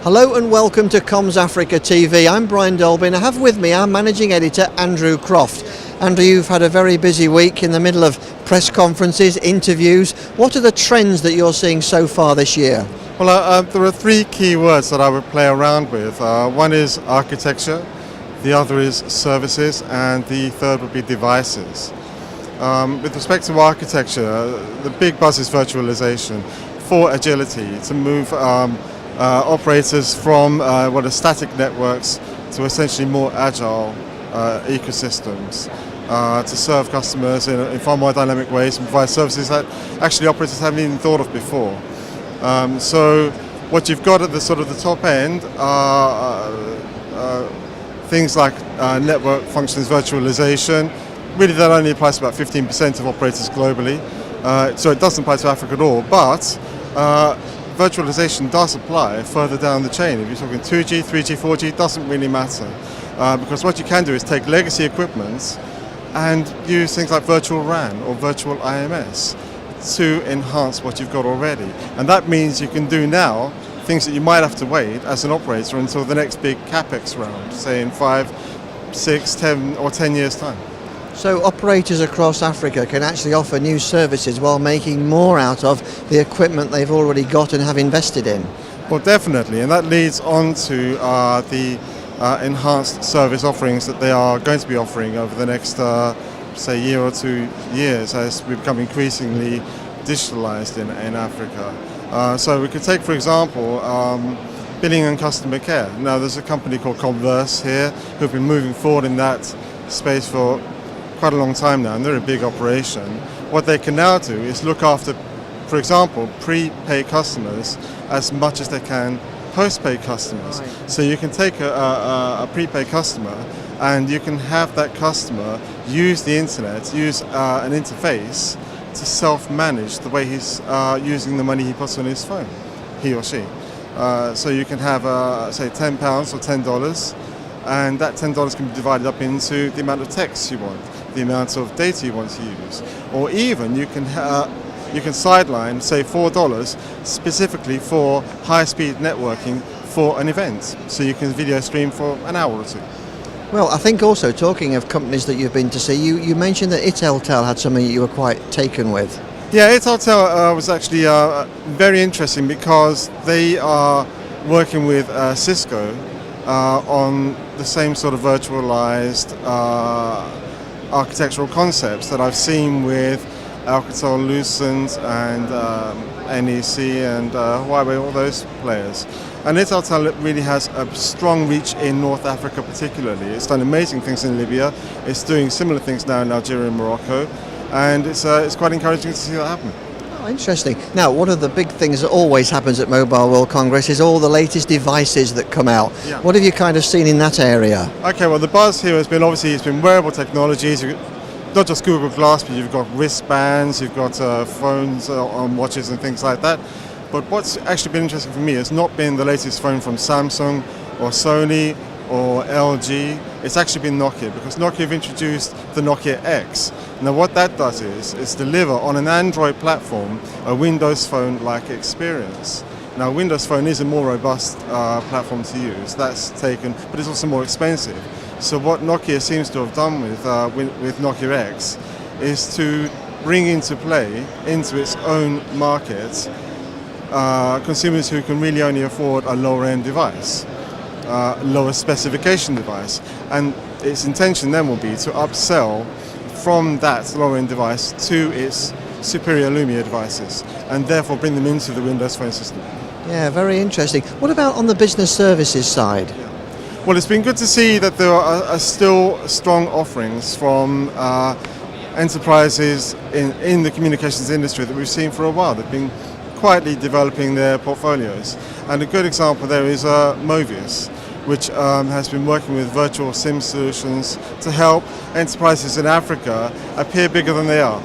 Hello and welcome to Comms Africa TV. I'm Brian Dolby and I have with me our managing editor Andrew Croft. Andrew, you've had a very busy week in the middle of press conferences, interviews. What are the trends that you're seeing so far this year? Well, there are three key words that I would play around with. One is architecture, the other is services, and the third would be devices. With respect to architecture, the big buzz is virtualization for agility, to move operators from what are static networks to essentially more agile ecosystems to serve customers in far more dynamic ways and provide services that actually operators haven't even thought of before. So what you've got at the sort of the top end are things like network functions virtualization. Really, that only applies to about 15% of operators globally. So it doesn't apply to Africa at all, but virtualization does apply further down the chain. If you're talking 2G, 3G, 4G, it doesn't really matter. Because what you can do is take legacy equipment and use things like virtual RAN or virtual IMS to enhance what you've got already. And that means you can do now things that you might have to wait as an operator until the next big CapEx round, say in 5, 6, 10 or 10 years' time. So operators across Africa can actually offer new services while making more out of the equipment they've already got and have invested in. Well, definitely, and that leads on to the enhanced service offerings that they are going to be offering over the next, say, year or 2 years as we become increasingly digitalized in Africa. So we could take, for example, billing and customer care. Now, there's a company called Converse here who've been moving forward in that space for quite a long time now, and they're a big operation. What they can now do is look after, for example, prepaid customers as much as they can postpaid customers. Right. So you can take a prepaid customer and you can have that customer use the internet, use an interface to self-manage the way he's using the money he puts on his phone, he or she. So you can have, say, £10 or $10, and that $10 can be divided up into the amount of text you want, the amount of data you want to use, or even you can sideline, say, $4 specifically for high-speed networking for an event, so you can video stream for an hour or two. Well, I think also, talking of companies that you've been to see, you mentioned that Italtel had something that you were quite taken with. Yeah, Italtel was actually very interesting because they are working with Cisco on the same sort of virtualized architectural concepts that I've seen with Alcatel-Lucent and NEC and Huawei, all those players. And Italtel really has a strong reach in North Africa particularly. It's done amazing things in Libya, it's doing similar things now in Algeria and Morocco, and it's quite encouraging to see that happen. Oh, interesting. Now, one of the big things that always happens at Mobile World Congress is all the latest devices that come out. Yeah. What have you kind of seen in that area? Okay, well, the buzz here has been, obviously, it's been wearable technologies. Not just Google Glass, but you've got wristbands, you've got phones on watches and things like that. But what's actually been interesting for me has not been the latest phone from Samsung or Sony or LG. It's actually been Nokia, because Nokia have introduced the Nokia X. Now what that does is deliver on an Android platform a Windows Phone-like experience. Now Windows Phone is a more robust platform to use. That's taken, but it's also more expensive. So what Nokia seems to have done with Nokia X is to bring into play, into its own market, consumers who can really only afford a lower-end device, lower specification device. And its intention then will be to upsell from that lower-end device to its superior Lumia devices, and therefore bring them into the Windows Phone system. Yeah, very interesting. What about on the business services side? Yeah. Well, it's been good to see that there are still strong offerings from enterprises in the communications industry that we've seen for a while. They've been quietly developing their portfolios. And a good example there is Movius, which has been working with virtual SIM solutions to help enterprises in Africa appear bigger than they are.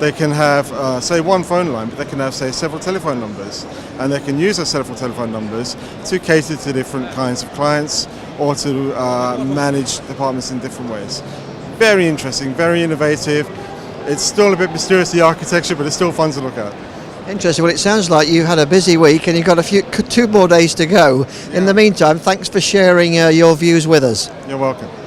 They can have, say, one phone line, but they can have, say, several telephone numbers. And they can use those several telephone numbers to cater to different kinds of clients or to manage departments in different ways. Very interesting, very innovative. It's still a bit mysterious, the architecture, but it's still fun to look at. Interesting. Well, it sounds like you had a busy week and you've got 2 more days to go. In the meantime, thanks for sharing your views with us. You're welcome.